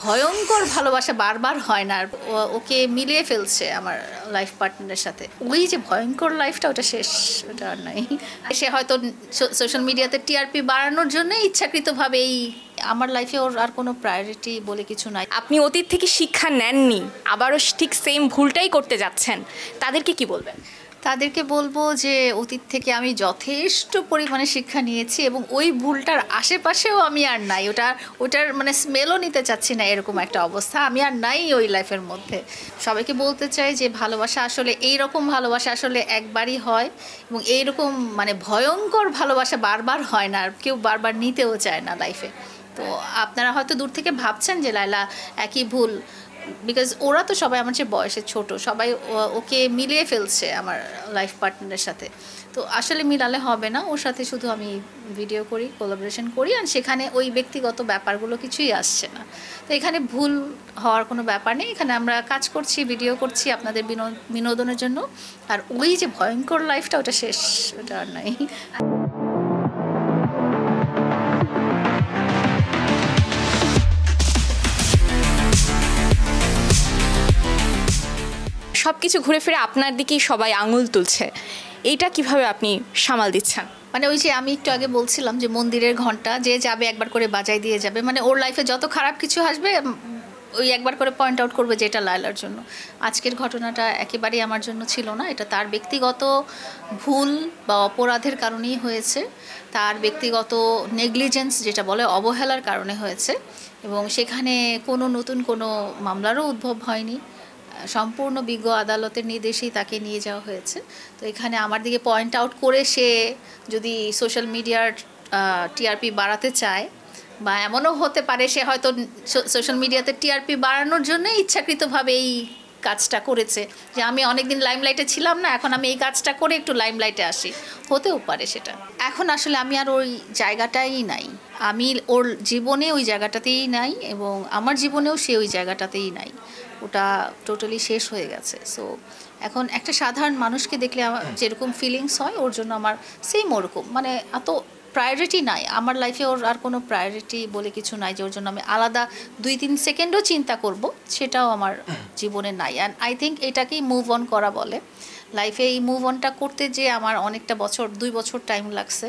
ভয়ঙ্কর ভালোবাসা বারবার হয় না, আর ওকে মিলিয়ে ফেলছে আমার লাইফ পার্টনারের সাথে। ওই যে ভয়ঙ্কর লাইফটা, ওটা শেষ, ওটা আর নাই। সে হয়তো সোশ্যাল মিডিয়াতে টিআরপি বাড়ানোর জন্য ইচ্ছাকৃতভাবে আমার লাইফে ওর আর কোনো প্রায়োরিটি বলে কিছু নাই। আপনি অতীত থেকে শিক্ষা নেননি, আবারও ঠিক সেম ভুলটাই করতে যাচ্ছেন, তাদেরকে কি বলবেন? তাদেরকে বলবো যে অতীত থেকে আমি যথেষ্ট পরিমাণে শিক্ষা নিয়েছি এবং ওই ভুলটার আশেপাশেও আমি আর নাই, ওটার মানে স্মেলও নিতে চাচ্ছি না, এরকম একটা অবস্থা আমি আর নাই ওই লাইফের মধ্যে। সবাইকে বলতে চাই যে ভালোবাসা আসলে এইরকম ভালোবাসা আসলে একবারই হয়, এবং এইরকম মানে ভয়ঙ্কর ভালোবাসা বারবার হয় না, আর কেউ বারবার নিতেও চায় না লাইফে। তো আপনারা হয়তো দূর থেকে ভাবছেন যে লায়লা একই ভুল, বিকজ ওরা তো সবাই আমার চেয়ে বয়সে ছোট, সবাই ওকে মিলিয়ে ফেলছে আমার লাইফ পার্টনারের সাথে। তো আসলে মিলালে হবে না, ওর সাথে শুধু আমি ভিডিও করি, কোলাবোরেশন করি, আর সেখানে ওই ব্যক্তিগত ব্যাপারগুলো কিছুই আসছে না। তো এখানে ভুল হওয়ার কোনো ব্যাপার নেই, এখানে আমরা কাজ করছি, ভিডিও করছি আপনাদের বিনোদনের জন্য। আর ওই যে ভয়ঙ্কর লাইফটা, ওটা শেষ, ওটা আর নাই। সব কিছু ঘুরে ফিরে আপনার দিকেই সবাই আঙুল তুলছে, এইটা কিভাবে আপনি সামাল দিচ্ছেন? মানে ওই যে আমি একটু আগে বলছিলাম যে মন্দিরের ঘন্টা যে যাবে একবার করে বাজাই দিয়ে যাবে, মানে ওর লাইফে যত খারাপ কিছু আসবে ওই একবার করে পয়েন্ট আউট করবে যে এটা লায়লার জন্য। আজকের ঘটনাটা একেবারেই আমার জন্য ছিল না, এটা তার ব্যক্তিগত ভুল বা অপরাধের কারণেই হয়েছে, তার ব্যক্তিগত নেগলিজেন্স যেটা বলে অবহেলার কারণে হয়েছে, এবং সেখানে কোনো নতুন কোনো মামলারও উদ্ভব হয়নি, সম্পূর্ণ বিজ্ঞ আদালতের নির্দেশেই তাকে নিয়ে যাওয়া হয়েছে। তো এখানে আমার দিকে পয়েন্ট আউট করে সে যদি সোশ্যাল মিডিয়ার টিআরপি বাড়াতে চায়, বা এমনও হতে পারে সে হয়তো সোশ্যাল মিডিয়াতে টিআরপি বাড়ানোর জন্য ইচ্ছাকৃতভাবে এই কাজটা করেছে, যে আমি অনেকদিন লাইমলাইটে ছিলাম না, এখন আমি এই কাজটা করে একটু লাইমলাইটে আসি, হতেও পারে সেটা। এখন আসলে আমি আর ওই জায়গাটাই নাই, আমি ওর জীবনে ওই জায়গাটাতেই নাই, এবং আমার জীবনেও সে ওই জায়গাটাতেই নাই, ওটা টোটালি শেষ হয়ে গেছে। সো এখন একটা সাধারণ মানুষকে দেখলে আমার যেরকম ফিলিংস হয়, ওর জন্য আমার সেম ওরকম, মানে এত প্রায়োরিটি নাই আমার লাইফে, ওর আর কোনো প্রায়োরিটি বলে কিছু নাই যে ওর জন্য আমি আলাদা 2-3 সেকেন্ডও চিন্তা করব, সেটাও আমার জীবনে নাই। অ্যান্ড আই থিঙ্ক এটাকেই মুভ অন করা বলে। লাইফে এই মুভ অনটা করতে যে আমার অনেকটা বছর, 2 বছর টাইম লাগছে।